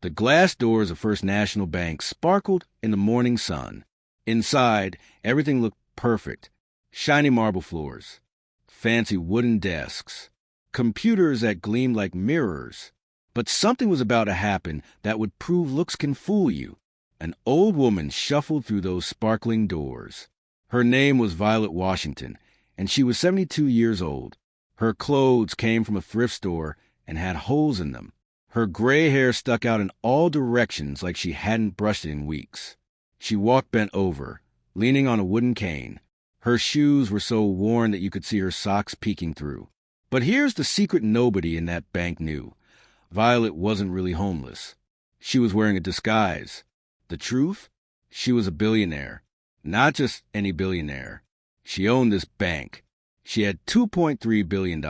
The glass doors of First National Bank sparkled in the morning sun. Inside, everything looked perfect. Shiny marble floors, fancy wooden desks, computers that gleamed like mirrors. But something was about to happen that would prove looks can fool you. An old woman shuffled through those sparkling doors. Her name was Violet Washington, and she was 72 years old. Her clothes came from a thrift store and had holes in them. Her gray hair stuck out in all directions like she hadn't brushed it in weeks. She walked bent over, leaning on a wooden cane. Her shoes were so worn that you could see her socks peeking through. But here's the secret nobody in that bank knew. Violet wasn't really homeless. She was wearing a disguise. The truth? She was a billionaire. Not just any billionaire. She owned this bank. She had $2.3 billion.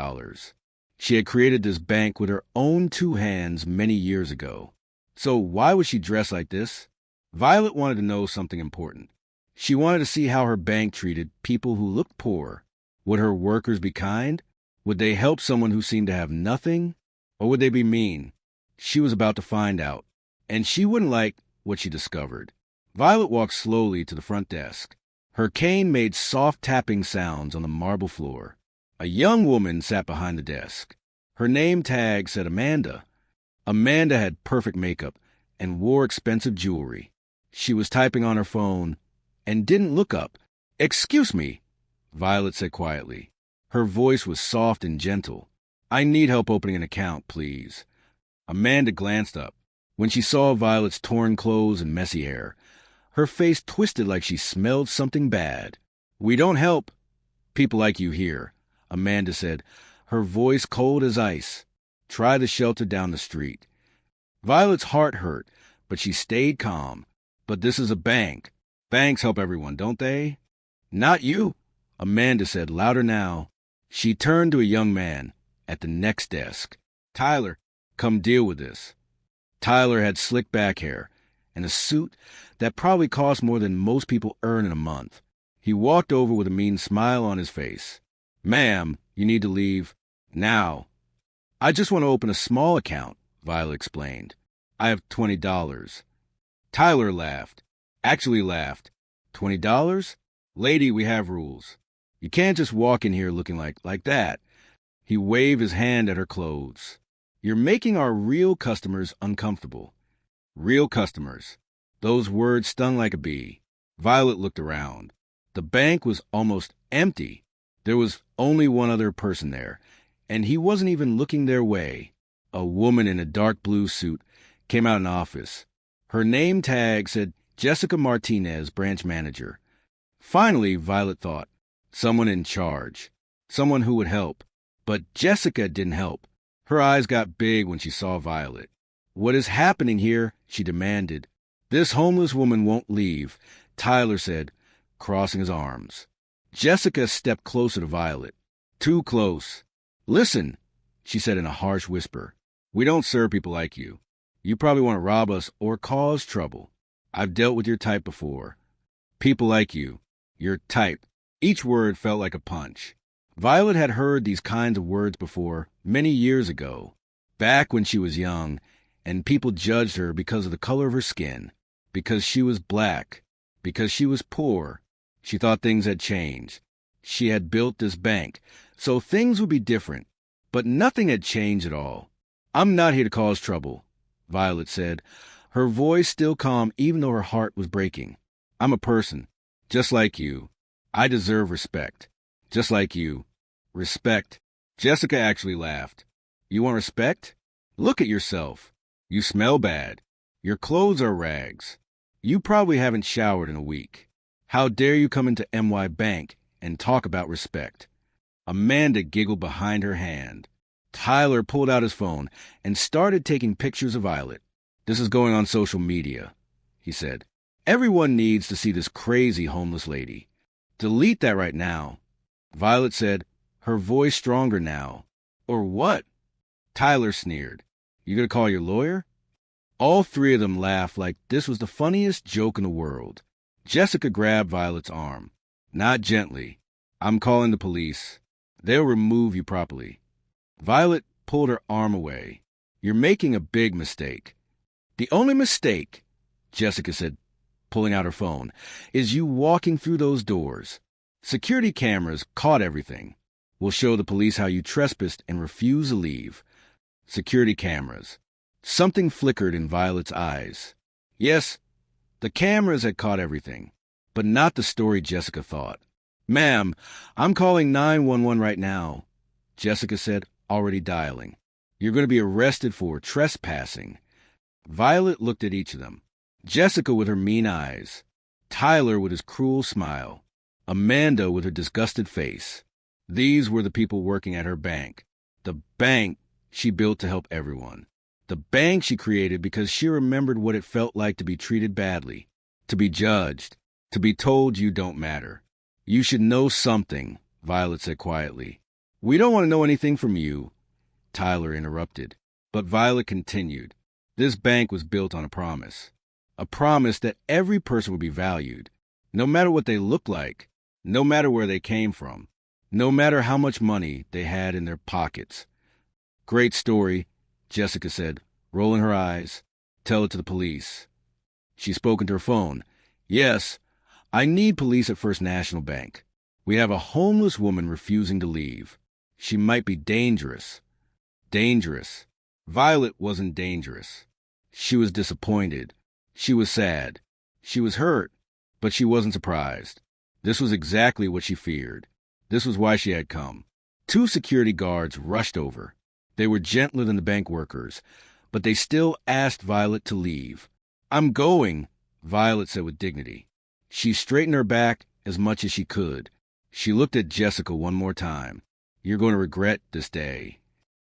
She had created this bank with her own two hands many years ago. So why was she dressed like this? Violet wanted to know something important. She wanted to see how her bank treated people who looked poor. Would her workers be kind? Would they help someone who seemed to have nothing? Or would they be mean? She was about to find out. And she wouldn't like what she discovered. Violet walked slowly to the front desk. Her cane made soft tapping sounds on the marble floor. A young woman sat behind the desk. Her name tag said Amanda. Amanda had perfect makeup and wore expensive jewelry. She was typing on her phone and didn't look up. "Excuse me," Violet said quietly. Her voice was soft and gentle. "I need help opening an account, please." Amanda glanced up. When she saw Violet's torn clothes and messy hair, her face twisted like she smelled something bad. "We don't help people like you here," Amanda said, her voice cold as ice. "Try the shelter down the street." Violet's heart hurt, but she stayed calm. "But this is a bank. Banks help everyone, don't they?" "Not you," Amanda said, louder now. She turned to a young man at the next desk. "Tyler, come deal with this." Tyler had slick back hair and a suit that probably cost more than most people earn in a month. He walked over with a mean smile on his face. "Ma'am, you need to leave now." "I just want to open a small account," Violet explained. "I have $20. Tyler laughed. Actually laughed. $20? "Lady, we have rules. You can't just walk in here looking like that." He waved his hand at her clothes. "You're making our real customers uncomfortable." Real customers. Those words stung like a bee. Violet looked around. The bank was almost empty. There was only one other person there, and he wasn't even looking their way. A woman in a dark blue suit came out of an office. Her name tag said Jessica Martinez, branch manager. Finally, Violet thought, someone in charge, someone who would help. But Jessica didn't help. Her eyes got big when she saw Violet. "What is happening here?" she demanded. "This homeless woman won't leave," Tyler said, crossing his arms. Jessica stepped closer to Violet. Too close. "Listen," she said in a harsh whisper. "We don't serve people like you. You probably want to rob us or cause trouble. I've dealt with your type before. People like you. Your type." Each word felt like a punch. Violet had heard these kinds of words before, many years ago, back when she was young, and people judged her because of the color of her skin, because she was black, because she was poor. She thought things had changed. She had built this bank, so things would be different. But nothing had changed at all. "I'm not here to cause trouble," Violet said, her voice still calm even though her heart was breaking. "I'm a person, just like you. I deserve respect, just like you." "Respect?" Jessica actually laughed. "You want respect? Look at yourself. You smell bad. Your clothes are rags. You probably haven't showered in a week. How dare you come into MY Bank and talk about respect?" Amanda giggled behind her hand. Tyler pulled out his phone and started taking pictures of Violet. "This is going on social media," he said. "Everyone needs to see this crazy homeless lady. Delete that right now." Violet said, her voice stronger now. "Or what?" Tyler sneered. "You gonna call your lawyer?" All three of them laughed like this was the funniest joke in the world. Jessica grabbed Violet's arm. "Not gently. I'm calling the police. They'll remove you properly." Violet pulled her arm away. "You're making a big mistake." The only mistake, Jessica said, pulling out her phone, is you walking through those doors. Security cameras caught everything. We'll show the police how you trespassed and refused to leave. Security cameras. Something flickered in Violet's eyes. Yes, the cameras had caught everything, but not the story Jessica thought. Ma'am, I'm calling 911 right now, Jessica said, already dialing. You're going to be arrested for trespassing. Violet looked at each of them. Jessica with her mean eyes. Tyler with his cruel smile. Amanda with her disgusted face. These were the people working at her bank. The bank she built to help everyone. The bank she created because she remembered what it felt like to be treated badly, to be judged, to be told you don't matter. You should know something, Violet said quietly. We don't want to know anything from you, Tyler interrupted. But Violet continued. This bank was built on a promise that every person would be valued, no matter what they looked like, no matter where they came from, no matter how much money they had in their pockets. Great story, Jessica said, rolling her eyes. Tell it to the police. She spoke into her phone. Yes, I need police at First National Bank. We have a homeless woman refusing to leave. She might be dangerous. Dangerous. Violet wasn't dangerous. She was disappointed. She was sad. She was hurt, but she wasn't surprised. This was exactly what she feared. This was why she had come. 2 security guards rushed over. They were gentler than the bank workers, but they still asked Violet to leave. I'm going, Violet said with dignity. She straightened her back as much as she could. She looked at Jessica one more time. You're going to regret this day.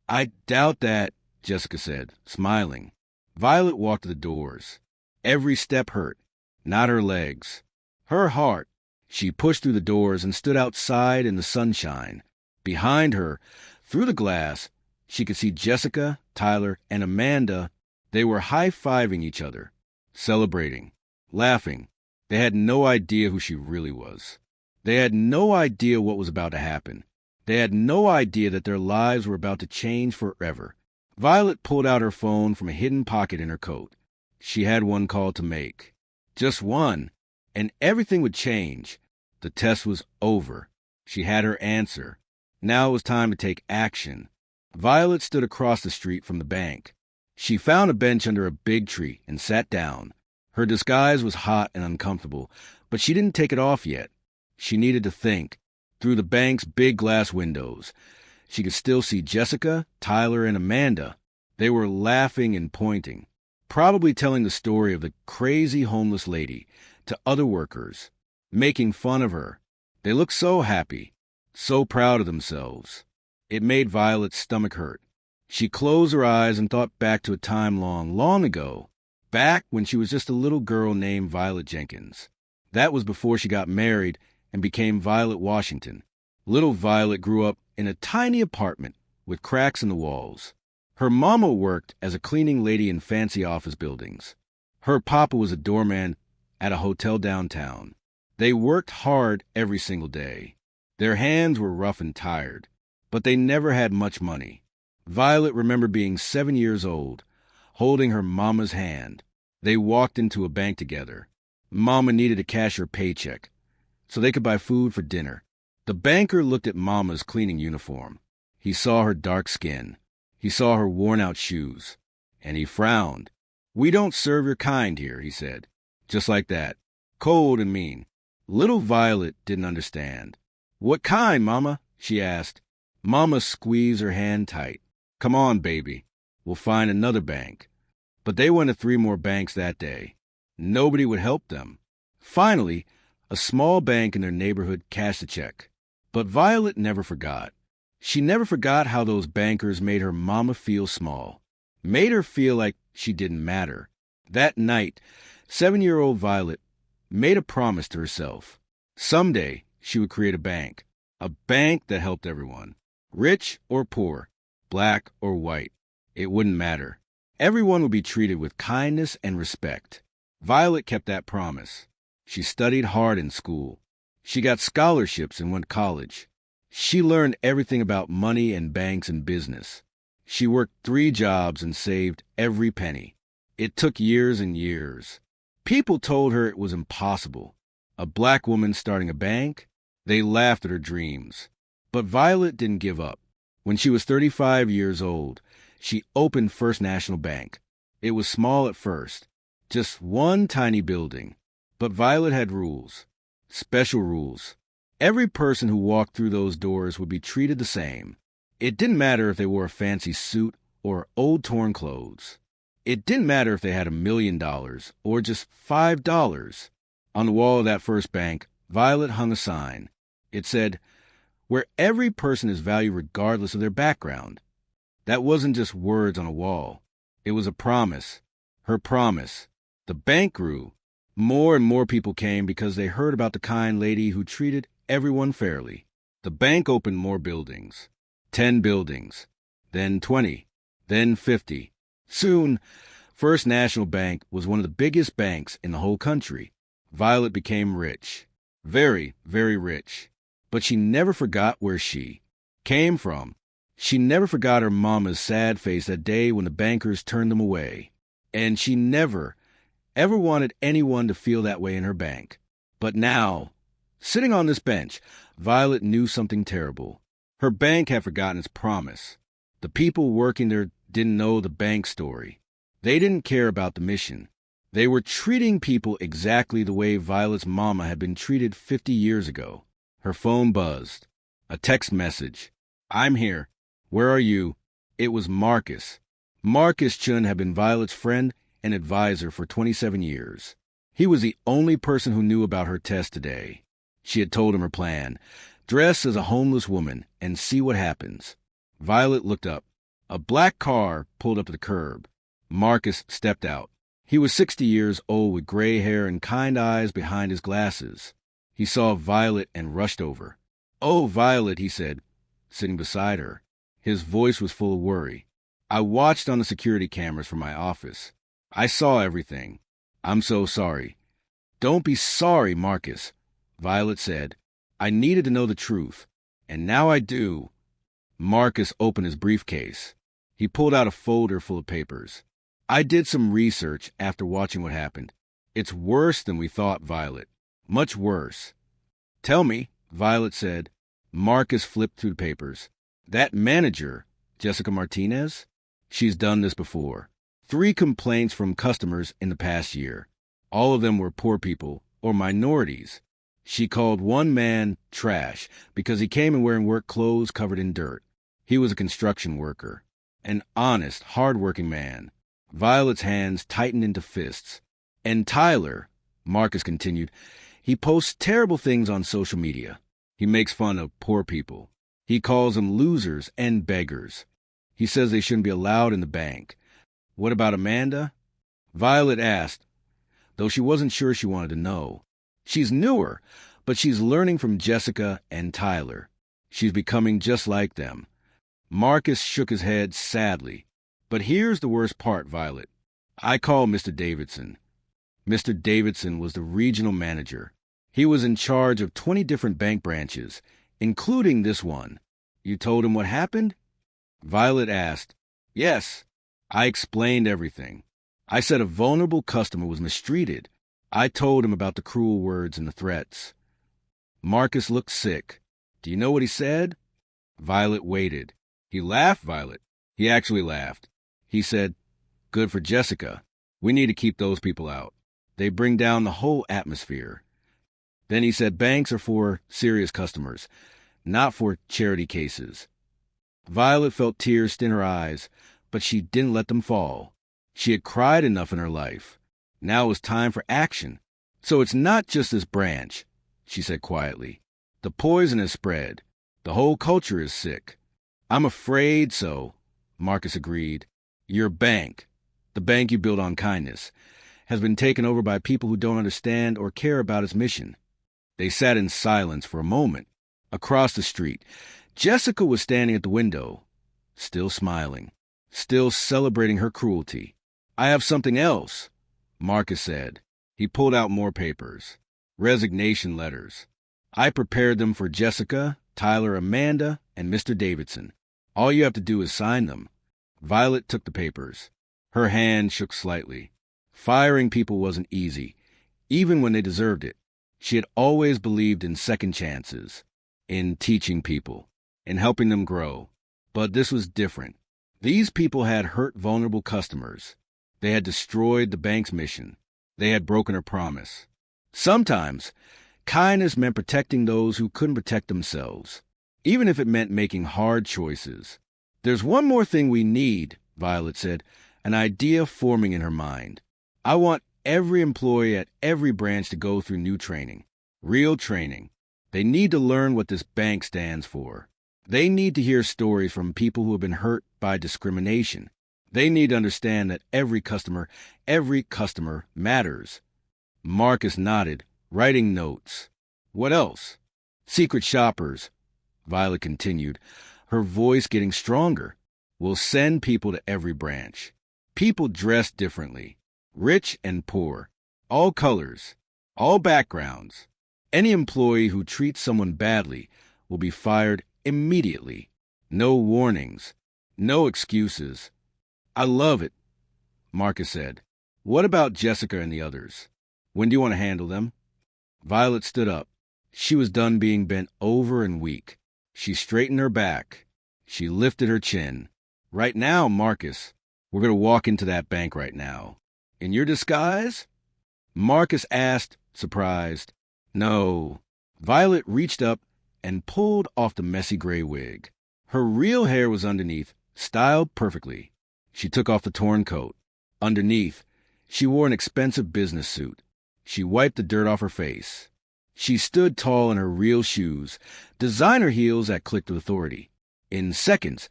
I doubt that, Jessica said, smiling. Violet walked to the doors. Every step hurt, not her legs. Her heart. She pushed through the doors and stood outside in the sunshine. Behind her, through the glass, she could see Jessica, Tyler, and Amanda. They were high-fiving each other, celebrating, laughing. They had no idea who she really was. They had no idea what was about to happen. They had no idea that their lives were about to change forever. Violet pulled out her phone from a hidden pocket in her coat. She had one call to make. Just one, and everything would change. The test was over. She had her answer. Now it was time to take action. Violet stood across the street from the bank. She found a bench under a big tree and sat down. Her disguise was hot and uncomfortable, but she didn't take it off yet. She needed to think. Through the bank's big glass windows, she could still see Jessica, Tyler, and Amanda. They were laughing and pointing, probably telling the story of the crazy homeless lady to other workers, making fun of her. They looked so happy, so proud of themselves. It made Violet's stomach hurt. She closed her eyes and thought back to a time long, long ago, back when she was just a little girl named Violet Jenkins. That was before she got married and became Violet Washington. Little Violet grew up in a tiny apartment with cracks in the walls. Her mama worked as a cleaning lady in fancy office buildings. Her papa was a doorman at a hotel downtown. They worked hard every single day. Their hands were rough and tired, but they never had much money. Violet remembered being 7 years old, holding her mama's hand. They walked into a bank together. Mama needed to cash her paycheck so they could buy food for dinner. The banker looked at Mama's cleaning uniform. He saw her dark skin. He saw her worn-out shoes. And he frowned. "We don't serve your kind here," he said. Just like that. Cold and mean. Little Violet didn't understand. "What kind, Mama?" she asked. Mama squeezed her hand tight. "Come on, baby. We'll find another bank." But they went to 3 more banks that day. Nobody would help them. Finally, a small bank in their neighborhood cashed a check. But Violet never forgot. She never forgot how those bankers made her mama feel small, made her feel like she didn't matter. That night, 7-year-old Violet made a promise to herself. Someday, she would create a bank that helped everyone, rich or poor, black or white. It wouldn't matter. Everyone would be treated with kindness and respect. Violet kept that promise. She studied hard in school. She got scholarships and went to college. She learned everything about money and banks and business. She worked 3 jobs and saved every penny. It took years and years. People told her it was impossible. A black woman starting a bank? They laughed at her dreams. But Violet didn't give up. When she was 35 years old, she opened First National Bank. It was small at first, just one tiny building. But Violet had rules, special rules. Every person who walked through those doors would be treated the same. It didn't matter if they wore a fancy suit or old torn clothes. It didn't matter if they had $1 million or just $5. On the wall of that first bank, Violet hung a sign. It said, "Where every person is valued regardless of their background." That wasn't just words on a wall. It was a promise. Her promise. The bank grew. More and more people came because they heard about the kind lady who treated everyone fairly. The bank opened more buildings. 10 buildings. Then 20. Then 50. Soon, First National Bank was one of the biggest banks in the whole country. Violet became rich. Very, very rich. But she never forgot where she came from. She never forgot her mama's sad face that day when the bankers turned them away. And she never, ever wanted anyone to feel that way in her bank. But now, sitting on this bench, Violet knew something terrible. Her bank had forgotten its promise. The people working there didn't know the bank story. They didn't care about the mission. They were treating people exactly the way Violet's mama had been treated 50 years ago. Her phone buzzed. A text message. "I'm here. Where are you?" It was Marcus. Marcus Chun had been Violet's friend and advisor for 27 years. He was the only person who knew about her test today. She had told him her plan. Dress as a homeless woman and see what happens. Violet looked up. A black car pulled up to the curb. Marcus stepped out. He was 60 years old with gray hair and kind eyes behind his glasses. He saw Violet and rushed over. "Oh, Violet," he said, sitting beside her. His voice was full of worry. "I watched on the security cameras from my office. I saw everything. I'm so sorry." "Don't be sorry, Marcus," Violet said. "I needed to know the truth, and now I do." Marcus opened his briefcase. He pulled out a folder full of papers. "I did some research after watching what happened. It's worse than we thought, Violet. Much worse." "Tell me," Violet said. Marcus flipped through the papers. "That manager, Jessica Martinez? She's done this before. 3 complaints from customers in the past year. All of them were poor people or minorities. She called one man trash because he came in wearing work clothes covered in dirt. He was a construction worker. An honest, hard-working man." Violet's hands tightened into fists. "And Tyler," Marcus continued, "he posts terrible things on social media. He makes fun of poor people. He calls them losers and beggars. He says they shouldn't be allowed in the bank." "What about Amanda?" Violet asked, though she wasn't sure she wanted to know. "She's newer, but she's learning from Jessica and Tyler. She's becoming just like them." Marcus shook his head sadly. "But here's the worst part, Violet. I called Mr. Davidson." Mr. Davidson was the regional manager. He was in charge of 20 different bank branches, including this one. "You told him what happened?" Violet asked. "Yes." I explained everything. I said a vulnerable customer was mistreated. I told him about the cruel words and the threats. Marcus looked sick. "Do you know what he said?" Violet waited. "He laughed, Violet. He actually laughed. He said, 'Good for Jessica. We need to keep those people out. They bring down the whole atmosphere.' Then he said banks are for serious customers, not for charity cases." Violet felt tears stain her eyes, but she didn't let them fall. She had cried enough in her life. Now it was time for action. "So it's not just this branch," she said quietly. "The poison has spread. The whole culture is sick." "I'm afraid so," Marcus agreed. "Your bank, the bank you built on kindness, has been taken over by people who don't understand or care about its mission." They sat in silence for a moment. Across the street, Jessica was standing at the window, still smiling, still celebrating her cruelty. "I have something else," Marcus said. He pulled out more papers. Resignation letters. "I prepared them for Jessica, Tyler, Amanda, and Mr. Davidson. All you have to do is sign them." Violet took the papers. Her hand shook slightly. Firing people wasn't easy, even when they deserved it. She had always believed in second chances, in teaching people, in helping them grow. But this was different. These people had hurt vulnerable customers. They had destroyed the bank's mission. They had broken her promise. Sometimes, kindness meant protecting those who couldn't protect themselves, even if it meant making hard choices. "There's one more thing we need," Violet said, an idea forming in her mind. "I want every employee at every branch to go through new training. Real training. They need to learn what this bank stands for. They need to hear stories from people who have been hurt by discrimination. They need to understand that every customer matters." Marcus nodded, writing notes. "What else?" "Secret shoppers," Violet continued, her voice getting stronger. "We'll send people to every branch. People dressed differently. Rich and poor. All colors. All backgrounds. Any employee who treats someone badly will be fired immediately. No warnings. No excuses." "I love it," Marcus said. "What about Jessica and the others? When do you want to handle them?" Violet stood up. She was done being bent over and weak. She straightened her back. She lifted her chin. "Right now, Marcus, we're going to walk into that bank right now." "In your disguise?" Marcus asked, surprised. "No." Violet reached up and pulled off the messy gray wig. Her real hair was underneath, styled perfectly. She took off the torn coat. Underneath, she wore an expensive business suit. She wiped the dirt off her face. She stood tall in her real shoes, designer heels that clicked with authority. In seconds,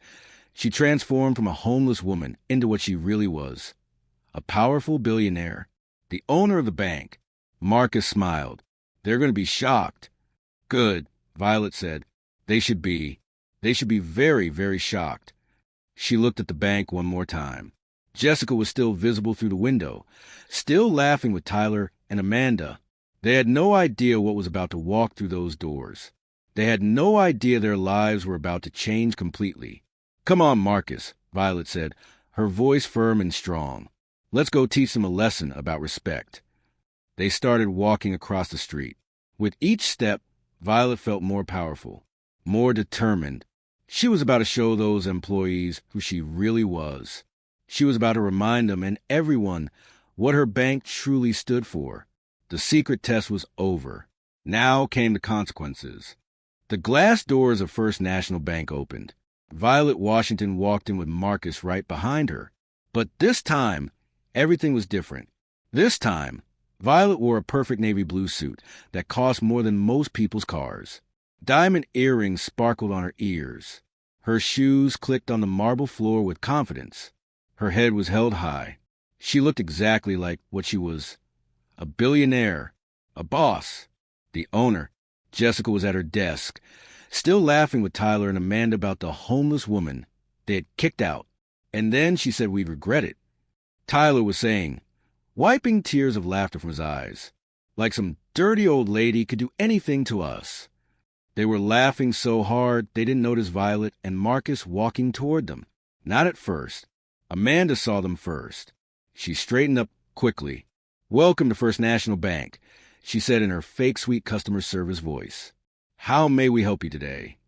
she transformed from a homeless woman into what she really was. A powerful billionaire. The owner of the bank. Marcus smiled. "They're going to be shocked." "Good," Violet said. They should be very, very shocked." She looked at the bank one more time. Jessica was still visible through the window, still laughing with Tyler and Amanda. They had no idea what was about to walk through those doors. They had no idea their lives were about to change completely. "Come on, Marcus," Violet said, her voice firm and strong. "Let's go teach them a lesson about respect." They started walking across the street. With each step, Violet felt more powerful, more determined. She was about to show those employees who she really was. She was about to remind them and everyone what her bank truly stood for. The secret test was over. Now came the consequences. The glass doors of First National Bank opened. Violet Washington walked in with Marcus right behind her. But this time, everything was different. This time, Violet wore a perfect navy blue suit that cost more than most people's cars. Diamond earrings sparkled on her ears. Her shoes clicked on the marble floor with confidence. Her head was held high. She looked exactly like what she was. A billionaire. A boss. The owner. Jessica was at her desk, still laughing with Tyler and Amanda about the homeless woman they had kicked out. And then she said we'd regret it. Tyler was saying, wiping tears of laughter from his eyes, like some dirty old lady could do anything to us. They were laughing so hard they didn't notice Violet and Marcus walking toward them. Not at first. Amanda saw them first. She straightened up quickly. "Welcome to First National Bank," she said in her fake sweet customer service voice. "How may we help you today?"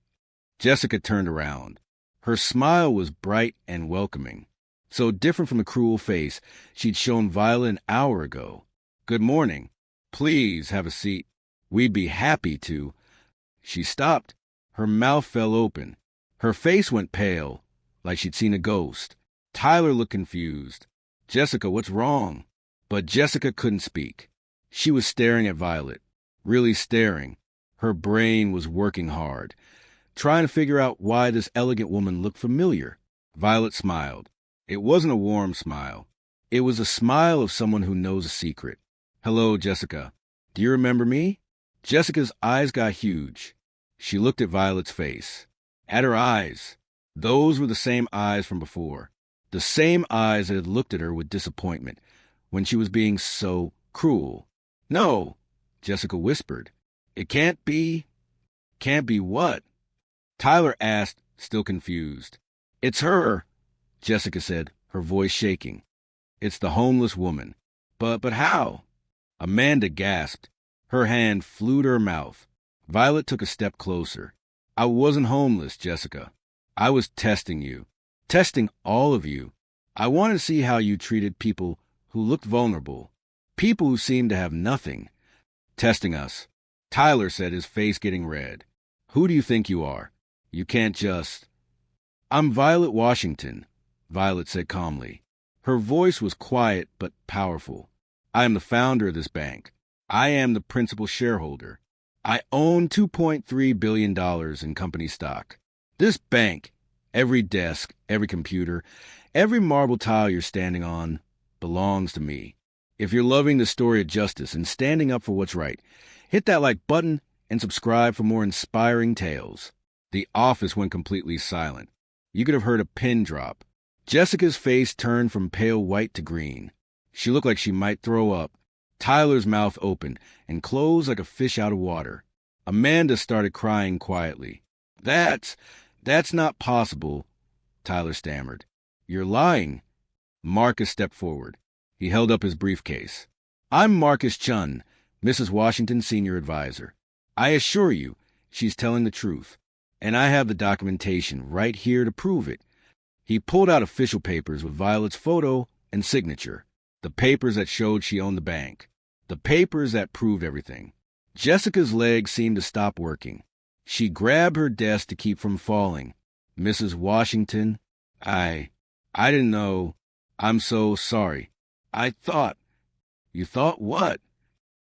Jessica turned around. Her smile was bright and welcoming, so different from the cruel face she'd shown Violet an hour ago. "Good morning. Please have a seat. We'd be happy to." She stopped. Her mouth fell open. Her face went pale, like she'd seen a ghost. Tyler looked confused. "Jessica, what's wrong?" But Jessica couldn't speak. She was staring at Violet, really staring. Her brain was working hard, trying to figure out why this elegant woman looked familiar. Violet smiled. It wasn't a warm smile. It was a smile of someone who knows a secret. "Hello, Jessica. Do you remember me?" Jessica's eyes got huge. She looked at Violet's face. At her eyes. Those were the same eyes from before. The same eyes that had looked at her with disappointment when she was being so cruel. "No," Jessica whispered. "It can't be." "Can't be what?" Tyler asked, still confused. "It's her," Jessica said, her voice shaking. It's the homeless woman. But how? Amanda gasped. Her hand flew to her mouth. Violet took a step closer. I wasn't homeless, Jessica. I was testing you. Testing all of you. I wanted to see how you treated people who looked vulnerable. People who seemed to have nothing. Testing us. Tyler said, his face getting red. Who do you think you are? You can't just... I'm Violet Washington, Violet said calmly. Her voice was quiet but powerful. I am the founder of this bank. I am the principal shareholder. I own $2.3 billion in company stock. This bank, every desk, every computer, every marble tile you're standing on, belongs to me. If you're loving the story of justice and standing up for what's right, hit that like button and subscribe for more inspiring tales. The office went completely silent. You could have heard a pin drop. Jessica's face turned from pale white to green. She looked like she might throw up. Tyler's mouth opened and closed like a fish out of water. Amanda started crying quietly. That's not possible, Tyler stammered. You're lying. Marcus stepped forward. He held up his briefcase. I'm Marcus Chun, Mrs. Washington's senior advisor. I assure you, she's telling the truth. And I have the documentation right here to prove it. He pulled out official papers with Violet's photo and signature. The papers that showed she owned the bank. The papers that proved everything. Jessica's legs seemed to stop working. She grabbed her desk to keep from falling. Mrs. Washington, I didn't know. I'm so sorry. I thought... You thought what?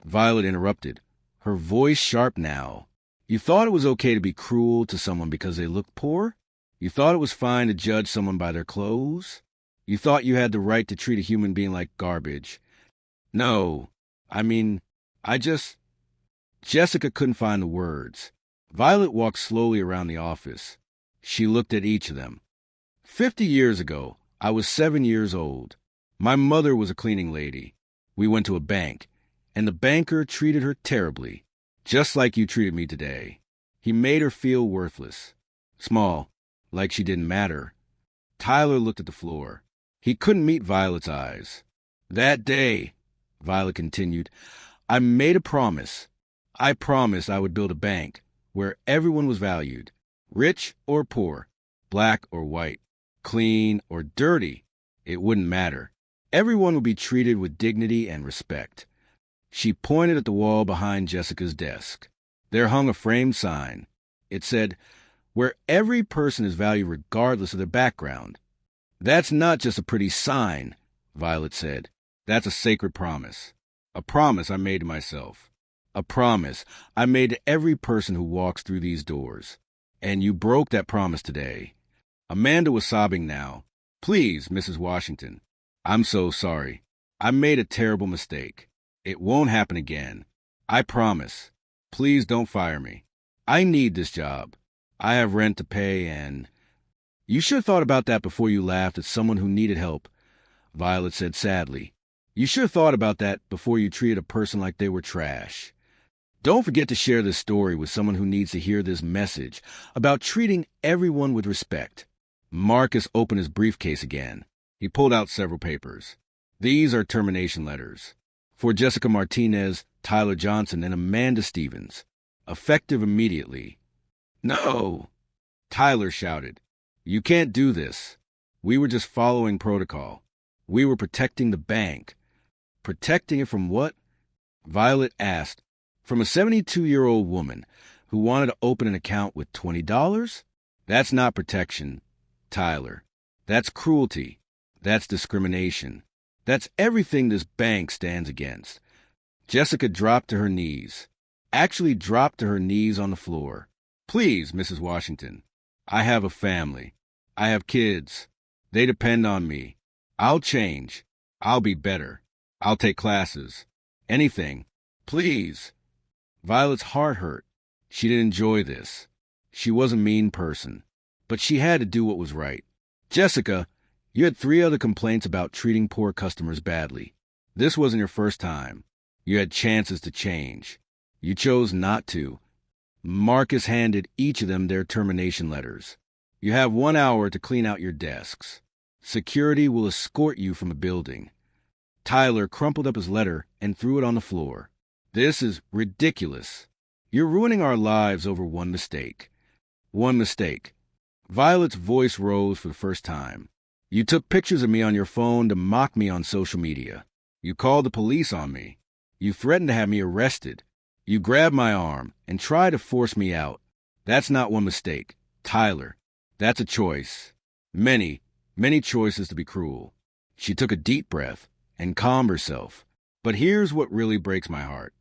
Violet interrupted, her voice sharp now. You thought it was okay to be cruel to someone because they looked poor? You thought it was fine to judge someone by their clothes? You thought you had the right to treat a human being like garbage? No, Jessica couldn't find the words. Violet walked slowly around the office. She looked at each of them. 50 years ago, I was 7 years old. My mother was a cleaning lady. We went to a bank, and the banker treated her terribly, just like you treated me today. He made her feel worthless, small, like she didn't matter. Tyler looked at the floor. He couldn't meet Violet's eyes. That day, Violet continued, I made a promise. I promised I would build a bank where everyone was valued, rich or poor, black or white, clean or dirty. It wouldn't matter. Everyone would be treated with dignity and respect. She pointed at the wall behind Jessica's desk. There hung a framed sign. It said, where every person is valued regardless of their background. That's not just a pretty sign, Violet said. That's a sacred promise. A promise I made to myself. A promise I made to every person who walks through these doors. And you broke that promise today. Amanda was sobbing now. Please, Mrs. Washington. I'm so sorry. I made a terrible mistake. It won't happen again. I promise. Please don't fire me. I need this job. I have rent to pay and... You should have thought about that before you laughed at someone who needed help, Violet said sadly. You should have thought about that before you treated a person like they were trash. Don't forget to share this story with someone who needs to hear this message about treating everyone with respect. Marcus opened his briefcase again. He pulled out several papers. These are termination letters. For Jessica Martinez, Tyler Johnson, and Amanda Stevens. Effective immediately. No! Tyler shouted. You can't do this. We were just following protocol. We were protecting the bank. Protecting it from what? Violet asked. From a 72-year-old woman who wanted to open an account with $20? That's not protection, Tyler. That's cruelty. That's discrimination. That's everything this bank stands against. Jessica dropped to her knees. Actually dropped to her knees on the floor. Please, Mrs. Washington. I have a family. I have kids. They depend on me. I'll change. I'll be better. I'll take classes. Anything. Please. Violet's heart hurt. She didn't enjoy this. She was a mean person. But she had to do what was right. Jessica, you had 3 other complaints about treating poor customers badly. This wasn't your first time. You had chances to change. You chose not to. Marcus handed each of them their termination letters. You have 1 hour to clean out your desks. Security will escort you from the building. Tyler crumpled up his letter and threw it on the floor. This is ridiculous. You're ruining our lives over one mistake. One mistake. Violet's voice rose for the first time. You took pictures of me on your phone to mock me on social media. You called the police on me. You threatened to have me arrested. You grabbed my arm and tried to force me out. That's not one mistake. Tyler, that's a choice. Many, many choices to be cruel. She took a deep breath and calmed herself. But here's what really breaks my heart.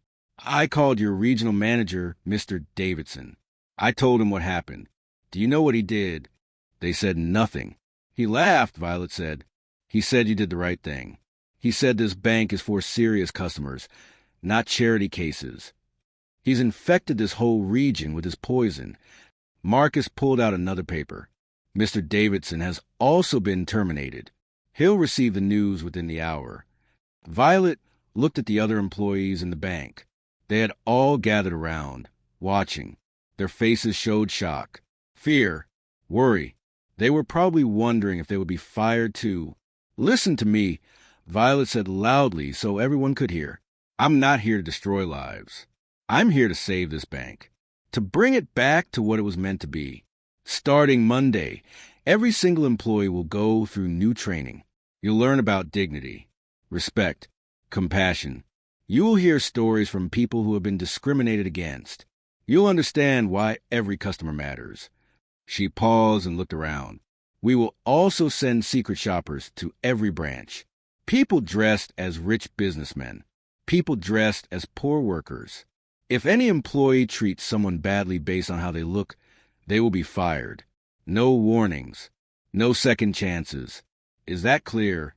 I called your regional manager, Mr. Davidson. I told him what happened. Do you know what he did? They said nothing. He laughed, Violet said. He said you did the right thing. He said this bank is for serious customers, not charity cases. He's infected this whole region with his poison. Marcus pulled out another paper. Mr. Davidson has also been terminated. He'll receive the news within the hour. Violet looked at the other employees in the bank. They had all gathered around, watching. Their faces showed shock, fear, worry. They were probably wondering if they would be fired too. Listen to me, Violet said loudly so everyone could hear. I'm not here to destroy lives. I'm here to save this bank, to bring it back to what it was meant to be. Starting Monday, every single employee will go through new training. You'll learn about dignity, respect, compassion. You will hear stories from people who have been discriminated against. You'll understand why every customer matters. She paused and looked around. We will also send secret shoppers to every branch. People dressed as rich businessmen. People dressed as poor workers. If any employee treats someone badly based on how they look, they will be fired. No warnings. No second chances. Is that clear?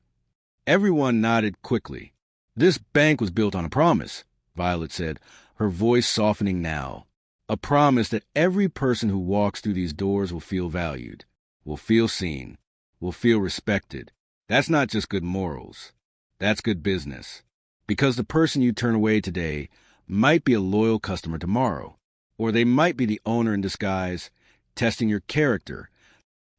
Everyone nodded quickly. This bank was built on a promise, Violet said, her voice softening now. A promise that every person who walks through these doors will feel valued, will feel seen, will feel respected. That's not just good morals. That's good business. Because the person you turn away today might be a loyal customer tomorrow, or they might be the owner in disguise, testing your character.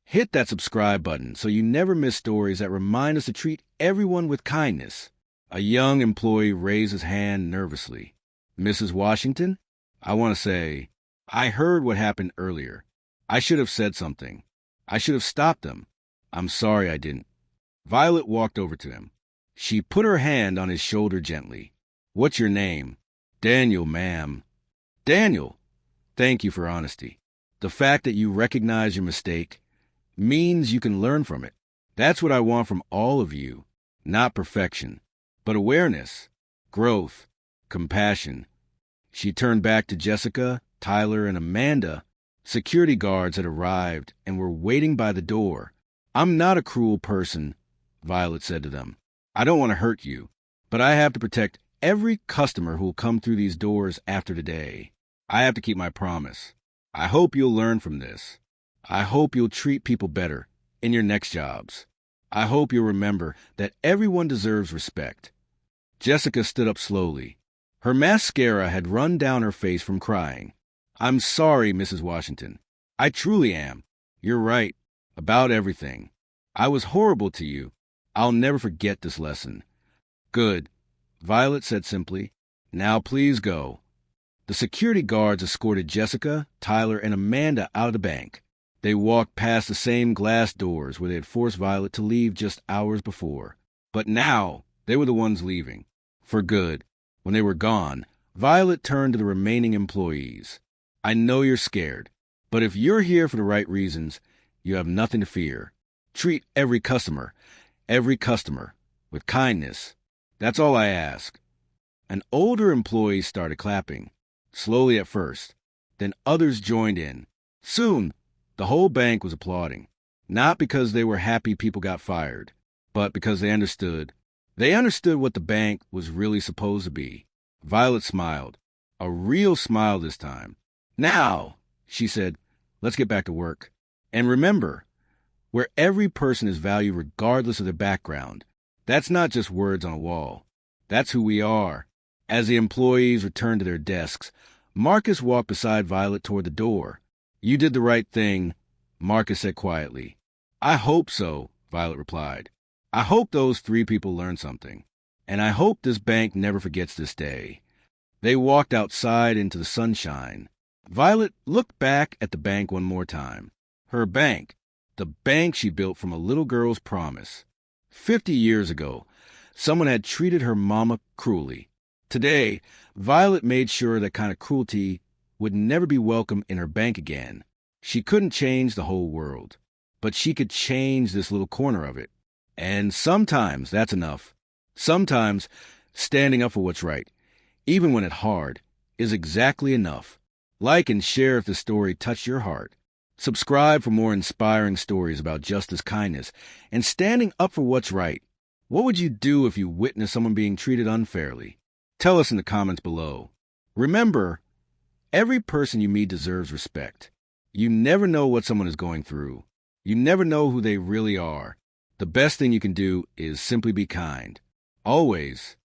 Hit that subscribe button so you never miss stories that remind us to treat everyone with kindness. A young employee raised his hand nervously. Mrs. Washington, I want to say, I heard what happened earlier. I should have said something. I should have stopped them. I'm sorry I didn't. Violet walked over to him. She put her hand on his shoulder gently. What's your name? Daniel, ma'am. Daniel, thank you for honesty. The fact that you recognize your mistake means you can learn from it. That's what I want from all of you. Not perfection, but awareness, growth, compassion. She turned back to Jessica, Tyler, and Amanda. Security guards had arrived and were waiting by the door. I'm not a cruel person, Violet said to them. I don't want to hurt you, but I have to protect every customer who will come through these doors after today. I have to keep my promise. I hope you'll learn from this. I hope you'll treat people better in your next jobs. I hope you'll remember that everyone deserves respect. Jessica stood up slowly. Her mascara had run down her face from crying. I'm sorry, Mrs. Washington. I truly am. You're right about everything. I was horrible to you. I'll never forget this lesson. Good, Violet said simply. Now please go. The security guards escorted Jessica, Tyler, and Amanda out of the bank. They walked past the same glass doors where they had forced Violet to leave just hours before. But now they were the ones leaving. For good. When they were gone, Violet turned to the remaining employees. I know you're scared, but if you're here for the right reasons, you have nothing to fear. Treat every customer, with kindness. That's all I ask. An older employee started clapping, slowly at first. Then others joined in. Soon, the whole bank was applauding, not because they were happy people got fired, but because they understood. They understood what the bank was really supposed to be. Violet smiled, a real smile this time. Now, she said, let's get back to work. And remember, where every person is valued regardless of their background, that's not just words on a wall. That's who we are. As the employees returned to their desks, Marcus walked beside Violet toward the door. You did the right thing, Marcus said quietly. I hope so, Violet replied. I hope those 3 people learned something. and I hope this bank never forgets this day. They walked outside into the sunshine. Violet looked back at the bank one more time. Her bank, the bank she built from a little girl's promise. 50 years ago, someone had treated her mama cruelly. Today, Violet made sure that kind of cruelty would never be welcome in her bank again. She couldn't change the whole world, but she could change this little corner of it. And sometimes that's enough. Sometimes standing up for what's right, even when it's hard, is exactly enough. Like and share if the story touched your heart. Subscribe for more inspiring stories about justice, kindness, and standing up for what's right. What would you do if you witnessed someone being treated unfairly? Tell us in the comments below. Remember, every person you meet deserves respect. You never know what someone is going through. You never know who they really are. The best thing you can do is simply be kind. Always.